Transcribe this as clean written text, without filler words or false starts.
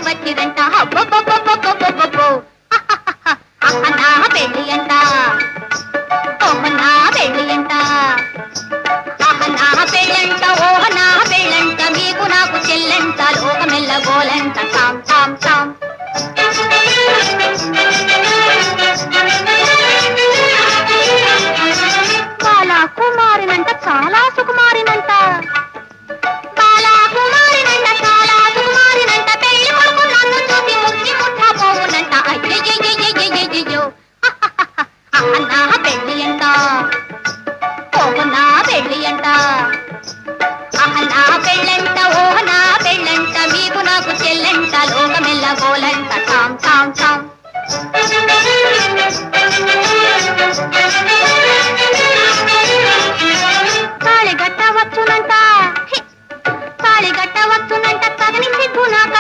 వచ్చిరంట అబ్బబ్బబ్బబ్బబ్బబ్బబ్బో నా పెళ్ళి అంట నా పెళ్ళి అంట నా పెళ్ళంట ఓహ నా పెళ్ళంట మీకు నాకు చెల్లంట లోకమెల్ల గోలంట తాం తాం తాం బాలా కుమారినంట చాలా సుకుమారినంట బాలా కుమారినంట చాలా సుకుమారినంట పెళ్లి కొడుకు నన్ను చూసి ముక్కి ముట్టా పోవునంట అయ్యయ్యయ్యయ్యయ్యయ్యో నా పెళ్ళి అంట ఓహ నా పెళ్ళి అంట నా పెళ్ళంట ఓహ నా పెళ్ళంట మీకు నాకు చెల్లంట లోకమెల్ల గోలంట తాం తాం తాం తాళిగట్ట వచ్చునంట తాళిగట్ట వచ్చునంట తగని సిగ్గు నాకు